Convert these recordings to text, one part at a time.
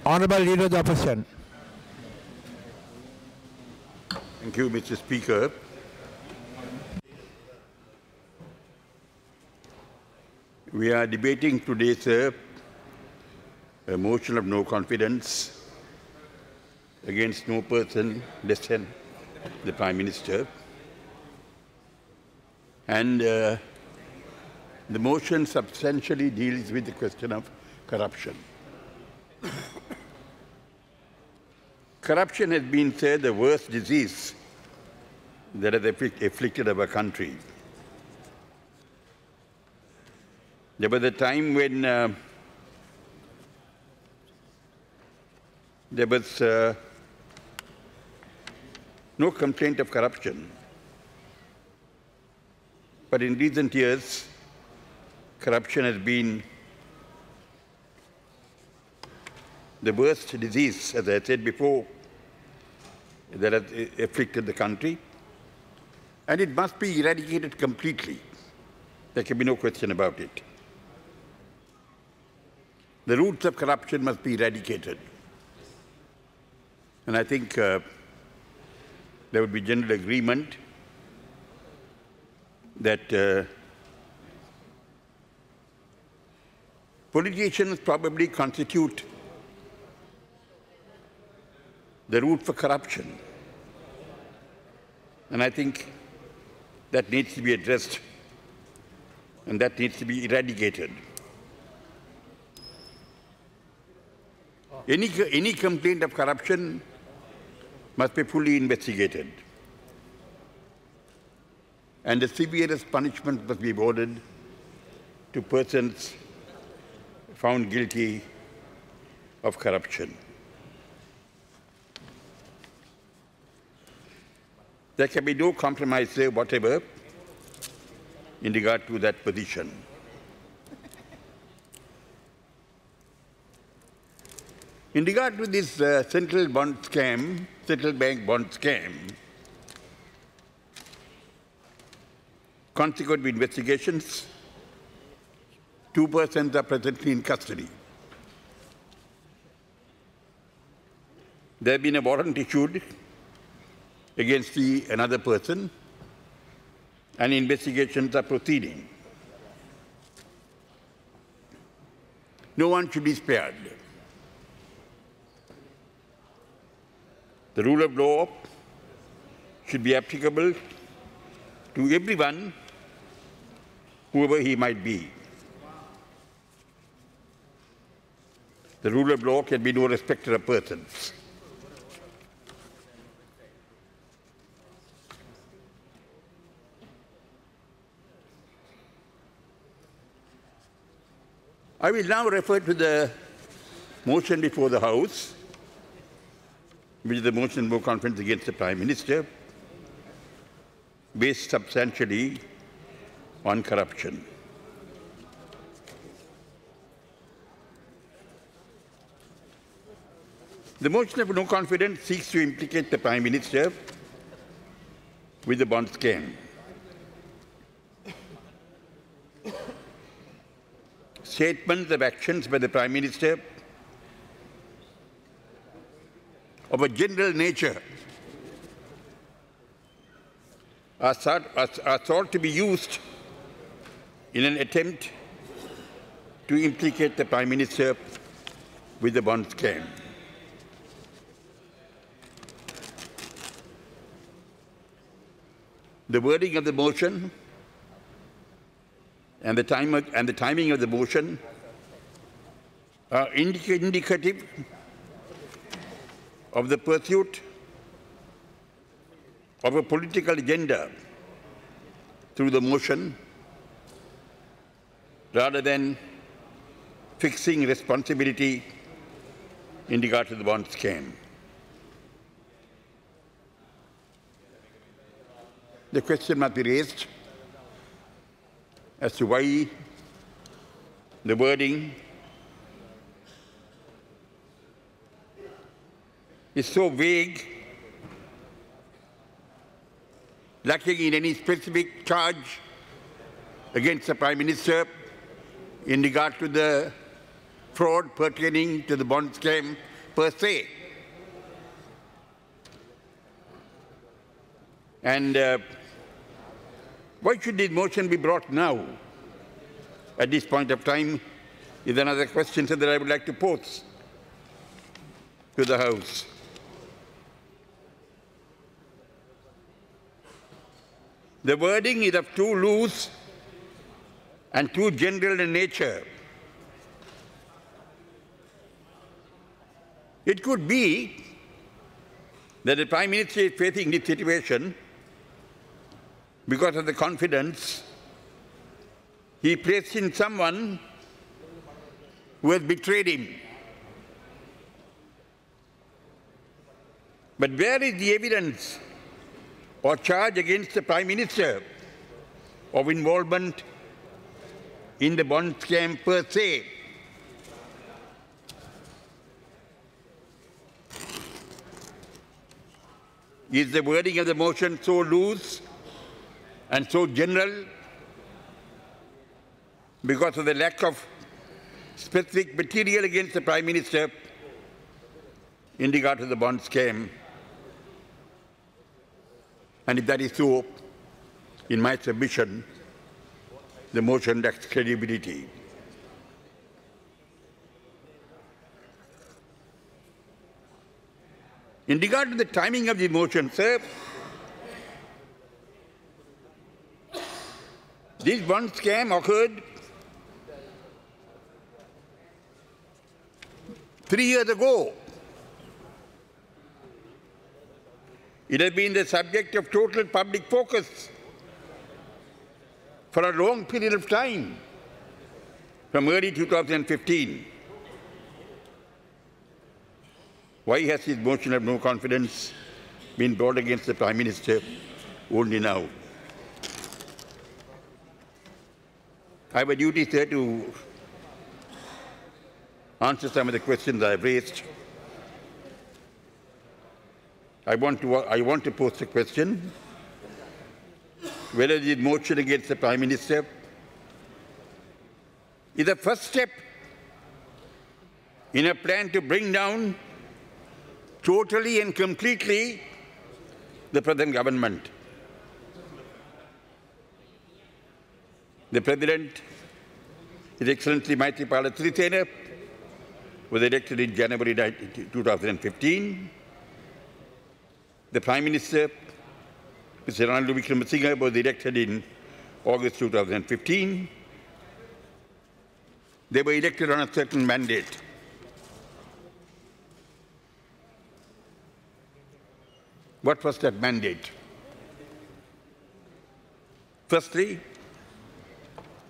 Honourable Leader of the Opposition. Thank you, Mr. Speaker. We are debating today, sir, a motion of no confidence against no person less than the Prime Minister. And the motion substantially deals with the question of corruption. Corruption has been, sir, the worst disease that has afflicted our country. There was a time when there was no complaint of corruption. But in recent years, corruption has been the worst disease, as I said before, that has afflicted the country. And it must be eradicated completely. There can be no question about it. The roots of corruption must be eradicated. And I think there would be general agreement that politicians probably constitute the root for corruption. And I think that needs to be addressed and that needs to be eradicated. Any complaint of corruption must be fully investigated. And the severest punishment must be awarded to persons found guilty of corruption. There can be no compromise there whatever in regard to that position. In regard to this central bank bond scam, consequent investigations, 2 persons are presently in custody. There has been a warrant issued against another person, and investigations are proceeding. No one should be spared. The rule of law should be applicable to everyone, whoever he might be. The rule of law can be no respecter of persons. I will now refer to the motion before the House, which is the motion of no confidence against the Prime Minister, based substantially on corruption. The motion of no confidence seeks to implicate the Prime Minister with the bond scam. Statements of actions by the Prime Minister of a general nature are thought to be used in an attempt to implicate the Prime Minister with the bond scam. The wording of the motion and the timing of the motion are indicative of the pursuit of a political agenda through the motion rather than fixing responsibility in regard to the bond scam. The question must be raised as to why the wording is so vague, lacking in any specific charge against the Prime Minister in regard to the fraud pertaining to the bond scam per se. And why should this motion be brought now, at this point of time, is another question that I would like to pose to the House. The wording is of too loose and too general in nature. It could be that the Prime Minister is facing this situation because of the confidence he placed in someone who has betrayed him. But where is the evidence or charge against the Prime Minister of involvement in the bond scam per se? Is the wording of the motion so loose and so general because of the lack of specific material against the Prime Minister in regard to the bond scam? And if that is so, in my submission, the motion lacks credibility. In regard to the timing of the motion, sir, this bond scam occurred 3 years ago. It has been the subject of total public focus for a long period of time, from early 2015. Why has this motion of no confidence been brought against the Prime Minister only now? I have a duty, sir, to answer some of the questions I have raised. I want to pose the question whether the motion against the Prime Minister is the first step in a plan to bring down totally and completely the present government. The President, His Excellency Maithripala Sirisena, was elected in January 2015. The Prime Minister, Mr. Ranil Wickremesinghe, was elected in August 2015. They were elected on a certain mandate. What was that mandate? Firstly,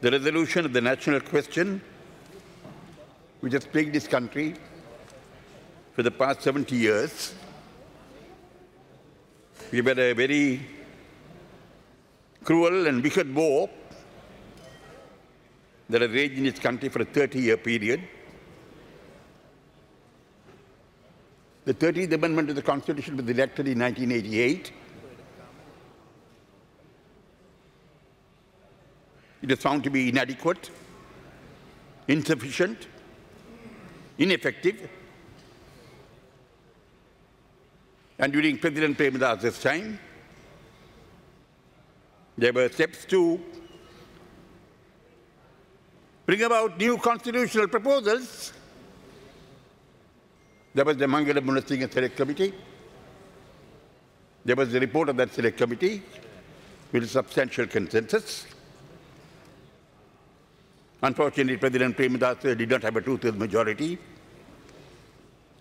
the resolution of the national question, which has plagued this country for the past 70 years. We've had a very cruel and wicked war that has raged in this country for a 30-year period. The 30th Amendment to the Constitution was elected in 1988. It was found to be inadequate, insufficient, ineffective. And during President Premadasa's time, there were steps to bring about new constitutional proposals. There was the Mangala Munasinghe Select Committee. There was the report of that Select Committee with a substantial consensus. Unfortunately, President Premadasa did not have a two-thirds majority,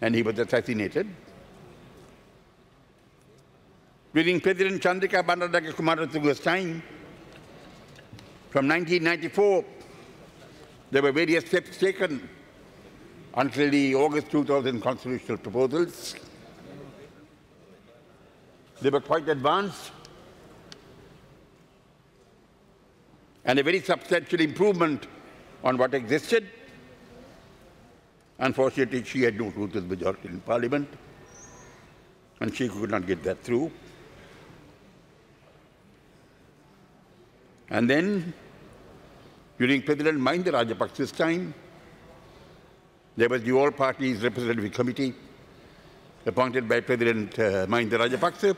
and he was assassinated. During President Chandrika Bandaranaike Kumaratunga's time, from 1994, there were various steps taken until the August 2000 constitutional proposals. They were quite advanced and a very substantial improvement on what existed. Unfortunately, she had no two-thirds majority in Parliament, and she could not get that through. And then, during President Mahinda Rajapaksa's time, There was the All Parties Representative Committee appointed by President Mahinda Rajapaksa.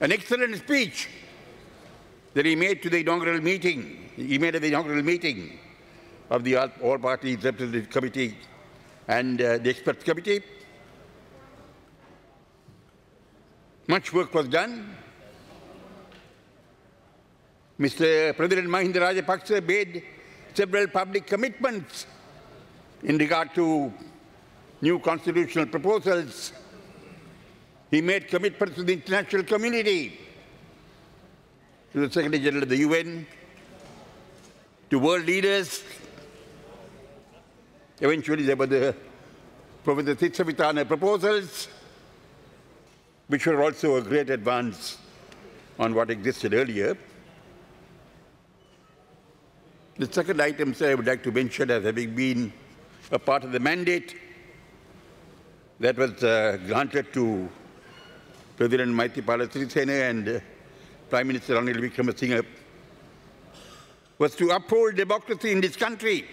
An excellent speech that he made to the inaugural meeting. He made at the inaugural meeting of the All Parties Representative Committee and the Experts Committee. Much work was done. Mr. President Mahinda Rajapaksa made several public commitments in regard to new constitutional proposals. He made commitments to the international community, to the Secretary General of the UN, to world leaders. Eventually, there were the Professor Sampanthan proposals, which were also a great advance on what existed earlier. The second item, sir, I would like to mention as having been a part of the mandate that was granted to President Maithripala Sirisena and Prime Minister Ranil Wickremesinghe was to uphold democracy in this country.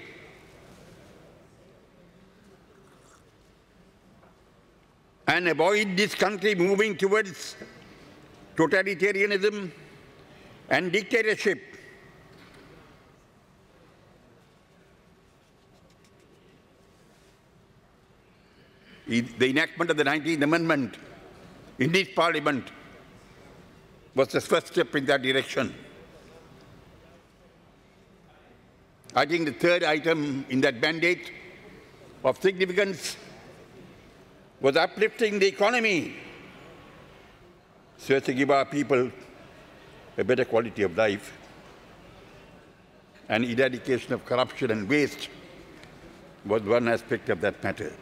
And avoid this country moving towards totalitarianism and dictatorship. The enactment of the 19th Amendment in this Parliament was the first step in that direction. I think the third item in that mandate of significance was uplifting the economy so as to give our people a better quality of life, and eradication of corruption and waste was one aspect of that matter.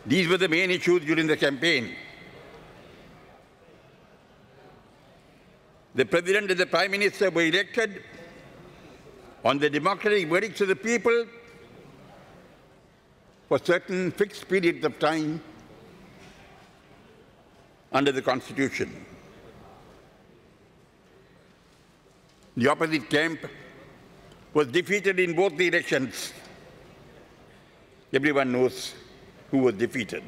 These were the main issues during the campaign. The President and the Prime Minister were elected on the democratic verdicts of the people for certain fixed periods of time under the Constitution. The opposite camp was defeated in both the elections. Everyone knows who was defeated.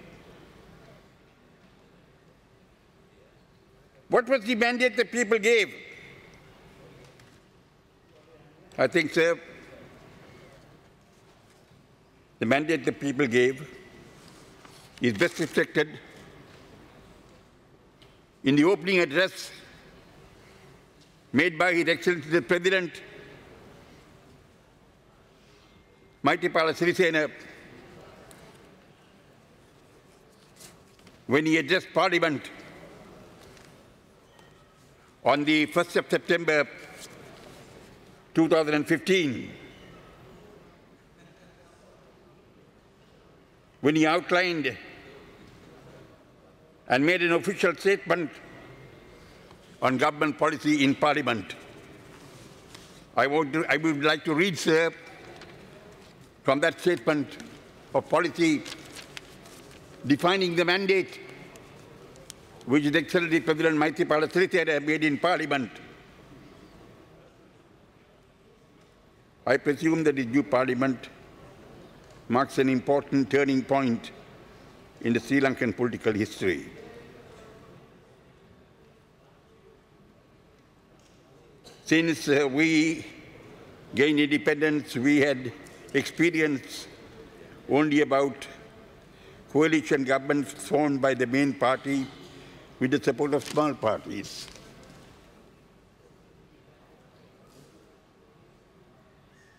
What was the mandate the people gave? I think, sir, the mandate the people gave is best reflected in the opening address made by His Excellency the President Maithripala Sirisena when he addressed Parliament on the 1st of September 2015, when he outlined and made an official statement on government policy in Parliament. I would like to read, sir, from that statement of policy defining the mandate which His Excellency President Maithripala Sirisena made in Parliament. I presume that this new Parliament marks an important turning point in the Sri Lankan political history. Since we gained independence, we had experienced only about coalition governments formed by the main party with the support of small parties.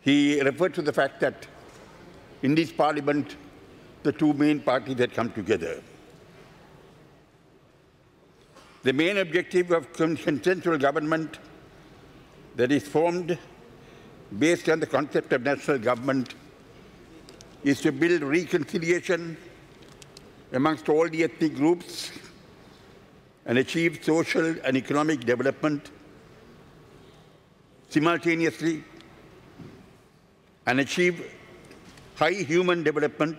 He referred to the fact that in this Parliament, the two main parties had come together. The main objective of consensual government that is formed based on the concept of national government is to build reconciliation amongst all the ethnic groups and achieve social and economic development simultaneously and achieve high human development,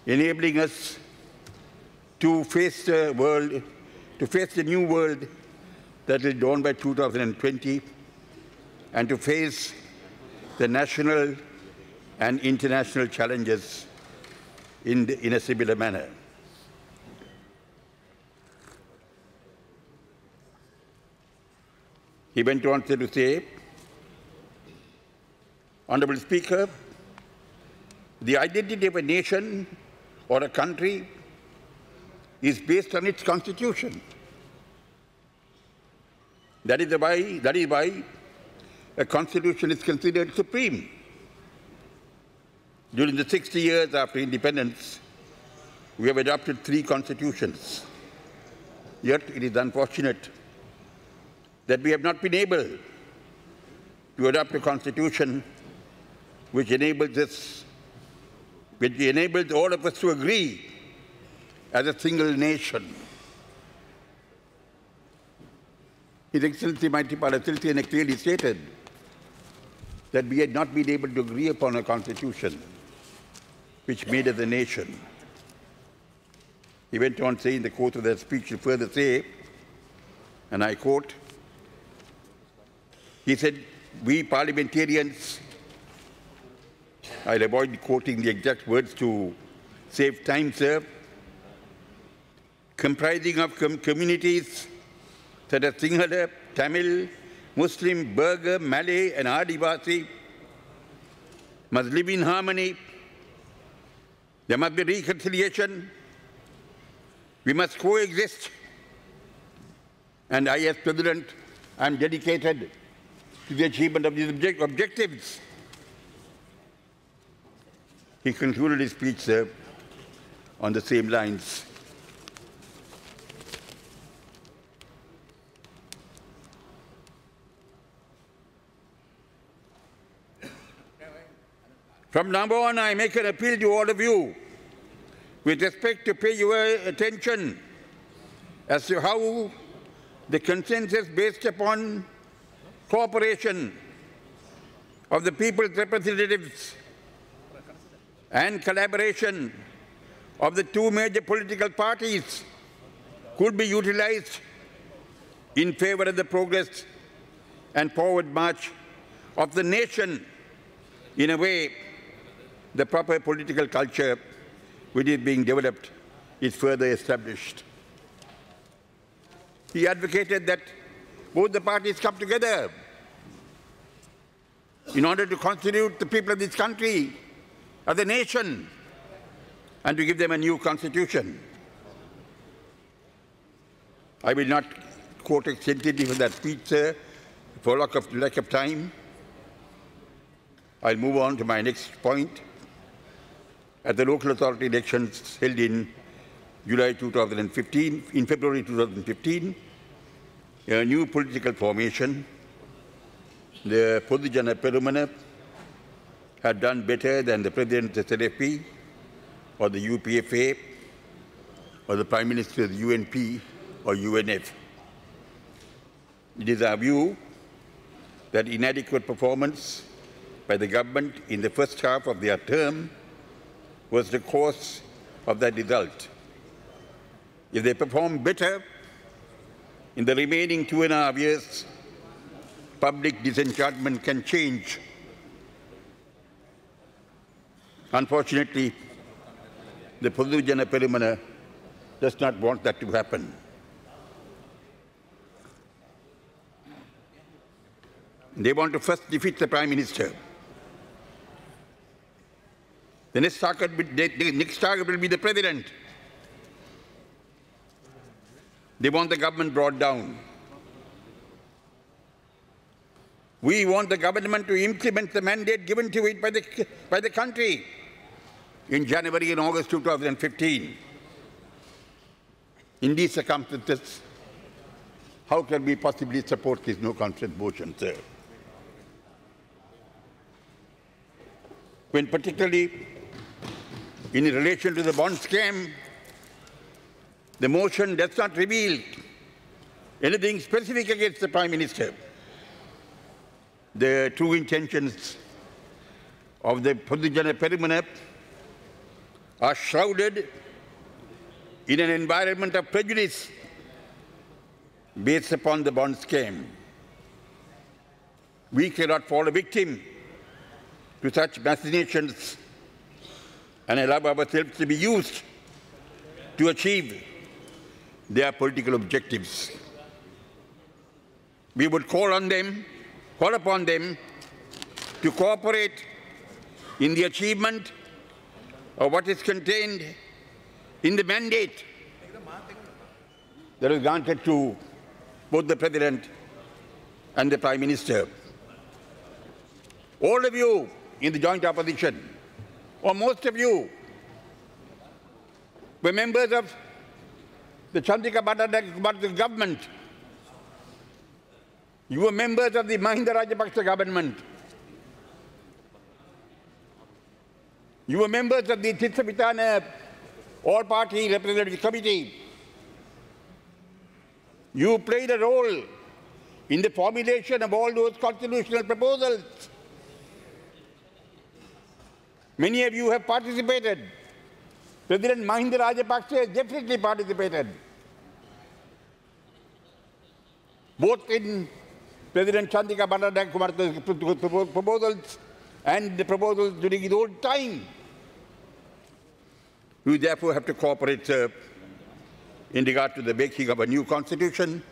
enabling us to face the world, to face the new world that will dawn by 2020, and to face the national and international challenges in a similar manner. He went on to say, Honourable Speaker, the identity of a nation or a country is based on its constitution. That is why a constitution is considered supreme. During the 60 years after independence, we have adopted 3 constitutions. Yet it is unfortunate that we have not been able to adopt a constitution which enables all of us to agree as a single nation. His Excellency Maithripala Sirisena clearly stated that we had not been able to agree upon a constitution which made us a nation. He went on saying in the course of that speech to further say, and I quote, he said, we parliamentarians, I'll avoid quoting the exact words to save time, sir, comprising of communities such as Sinhala, Tamil, Muslim, Burgher, Malay, and Adivasi, must live in harmony. There must be reconciliation. We must coexist. And I, as President, am dedicated to the achievement of these objectives. He concluded his speech, sir, on the same lines. From now on, I make an appeal to all of you with respect to pay your attention as to how the consensus based upon cooperation of the people's representatives and collaboration of the 2 major political parties could be utilized in favor of the progress and forward march of the nation in a way the proper political culture which is being developed is further established. He advocated that both the parties come together in order to constitute the people of this country as a nation and to give them a new constitution. I will not quote extensively from that speech, sir, for lack of time. I'll move on to my next point. At the local authority elections held in February 2015, a new political formation, the Podujana Perumana, had done better than the President of the SLFP or the UPFA or the Prime Minister of the UNP or UNF. It is our view that inadequate performance by the government in the first half of their term was the cause of that result. If they perform better in the remaining 2.5 years, public disenchantment can change. Unfortunately, the Podujana Perumana does not want that to happen. They want to first defeat the Prime Minister. The next target will be the President. They want the government brought down. We want the government to implement the mandate given to it by the country in January and August 2015. In these circumstances, how can we possibly support this no-confidence motion, sir? When particularly in relation to the bond scam, the motion does not reveal anything specific against the Prime Minister. The true intentions of the Podujana Perumana are shrouded in an environment of prejudice based upon the bond scam. We cannot fall a victim to such machinations and allow ourselves to be used to achieve their political objectives. We would call upon them to cooperate in the achievement of what is contained in the mandate that is granted to both the President and the Prime Minister. All of you in the joint opposition, or most of you, were members of the Chandrika Bandaranaike government. You were members of the Mahinda Rajapaksa government. You were members of the Titsavitana All-Party Representative Committee. You played a role in the formulation of all those constitutional proposals. Many of you have participated. President Mahinda Rajapaksa has definitely participated, both in President Chandrika Bandaranaike's proposals and the proposals during his own time. We therefore have to cooperate, sir, in regard to the making of a new constitution.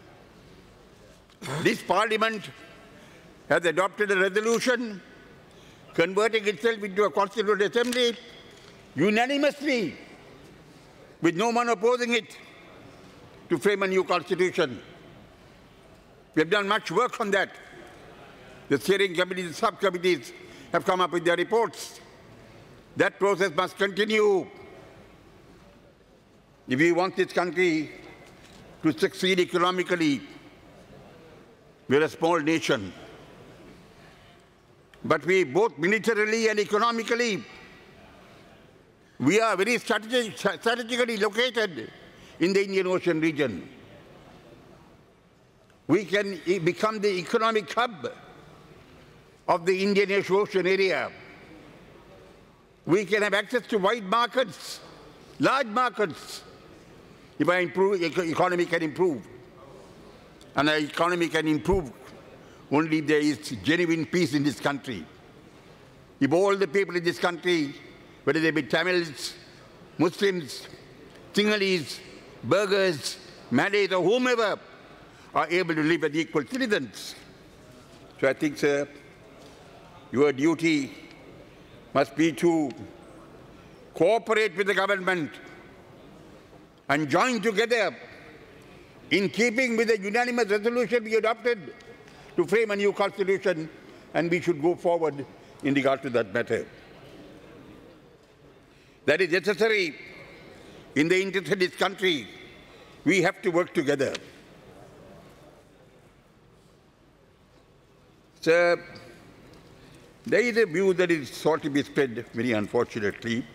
This Parliament has adopted a resolution converting itself into a constituent assembly unanimously, with no one opposing it, to frame a new constitution. We have done much work on that. The steering committees, the subcommittees have come up with their reports. That process must continue. If we want this country to succeed economically, we are a small nation. But we, both militarily and economically, we are very strategically located in the Indian Ocean region. We can become the economic hub of the Indian Ocean area. We can have access to wide markets, large markets, if our economy can improve. And our economy can improve only if there is genuine peace in this country. If all the people in this country, whether they be Tamils, Muslims, Sinhalese, Burghers, Malays, or whomever, are able to live as equal citizens. So I think, sir, your duty must be to cooperate with the government and join together in keeping with the unanimous resolution we adopted to frame a new constitution, and we should go forward in regard to that matter. That is necessary in the interest of this country. We have to work together. Sir, there is a view that is sought to be spread, very unfortunately,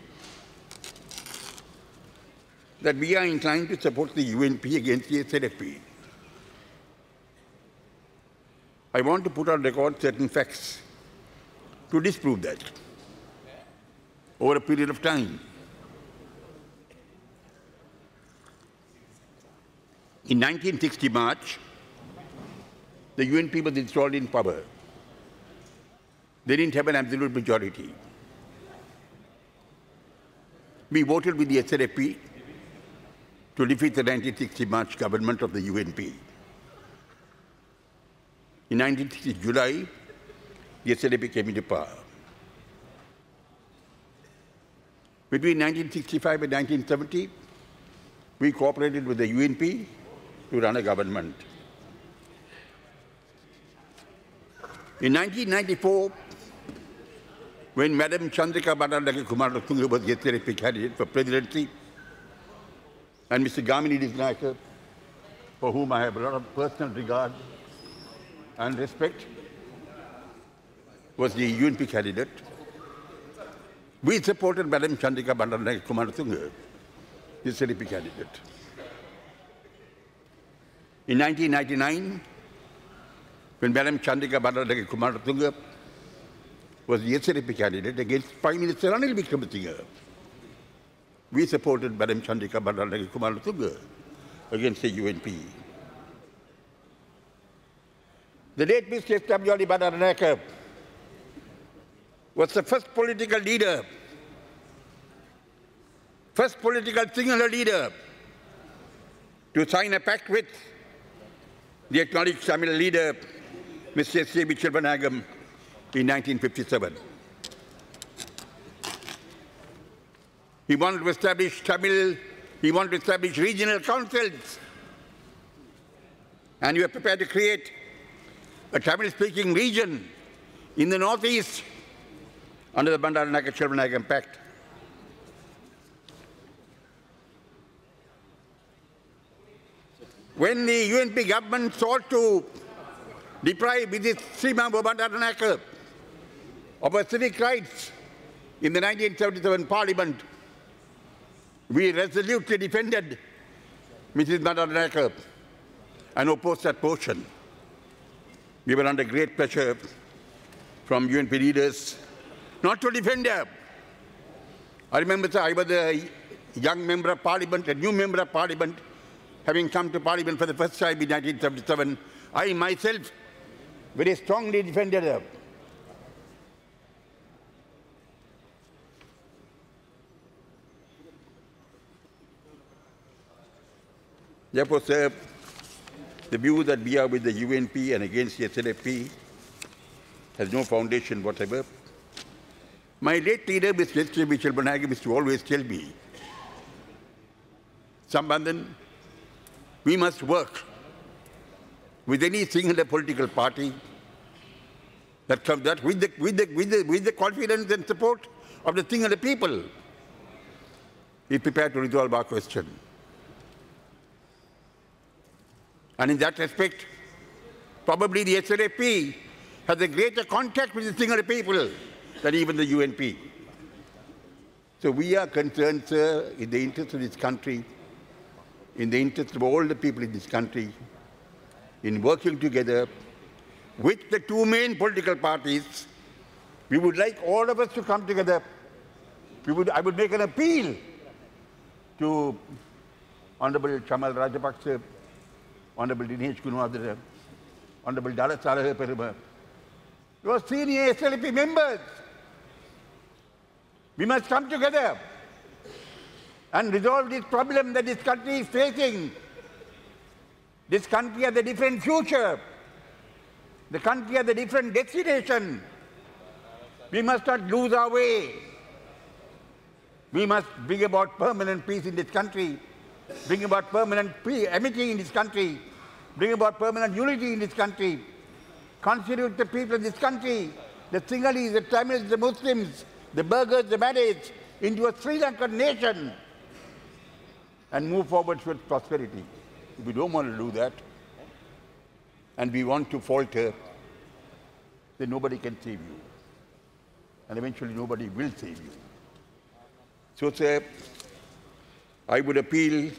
that we are inclined to support the UNP against the SLFP. I want to put on record certain facts to disprove that over a period of time. In 1960 March, the UNP was installed in power. They didn't have an absolute majority. We voted with the SLFP to defeat the 1960 March government of the UNP. In 1960 July, the SLFP came into power. Between 1965 and 1970, we cooperated with the UNP to run a government. In 1994, when Madam Chandrika Bandaranaike was the SLFP candidate for presidency, and Mr. Gamini Disnaikar, for whom I have a lot of personal regard and respect, was the UNP candidate, we supported Madam Chandrika Bandaranaike, the SLFP candidate. In 1999, when Madam Chandrika Bandaranaike was the SLFP candidate against Prime Minister Ranil Wickremesinghe, we supported Madam Chandrika Bandaranaike against the UNP. The late Mr. S.W. Bandaranaike was the first political leader, first political singular leader to sign a pact with the acknowledged Tamil leader, Mr. S.A.B. Sampanthan, in 1957. He wanted to establish regional councils, and you are prepared to create a Tamil-speaking region in the northeast under the Bandaranaike-Sampanthan Pact. When the UNP government sought to deprive Visit Sima Bandaranaike of her civic rights in the 1977 Parliament, we resolutely defended Mrs. Bandaranaike and opposed that motion. We were under great pressure from UNP leaders not to defend her. I remember, sir, I was a young member of Parliament, a new member of Parliament, having come to Parliament for the first time in 1977. I myself very strongly defended her. Therefore, sir, the view that we are with the UNP and against the SLFP has no foundation whatever. My late leader, Mr. S.A.B. Sampanthan, used to always tell me, Sampanthan, we must work with any single political party that comes with the confidence and support of the single people. Be prepared to resolve our question. And in that respect, probably the SLFP has a greater contact with the single people than even the UNP. So we are concerned, sir, in the interest of this country, in the interest of all the people in this country, in working together with the two main political parties. We would like all of us to come together. I would make an appeal to Honorable Chamal Rajapaksa, Honorable Dinesh Gunawardena, Honorable Dalat Saleh Peruma, your senior SLP members. We must come together and resolve this problem that this country is facing. This country has a different future. The country has a different destination. We must not lose our way. We must bring about permanent peace in this country, bring about permanent amity in this country, bring about permanent unity in this country, constitute the people of this country, the Sinhalese, the Tamils, the Muslims, the Burghers, the Malays, into a Sri Lankan nation and move forward towards prosperity. If we don't want to do that, and we want to falter, then nobody can save you. And eventually nobody will save you. So, sir, I would appeal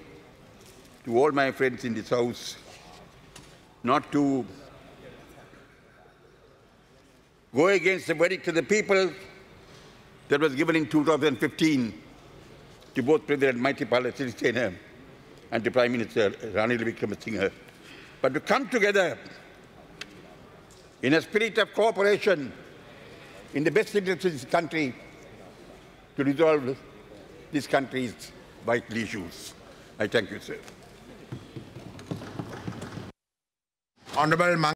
to all my friends in this House not to go against the verdict of the people that was given in 2015 to both President Maithripala Sirisena and to Prime Minister Ranil Wickremesinghe, but to come together in a spirit of cooperation in the best interest of this country to resolve this country's vital issues. I thank you, sir. Honorable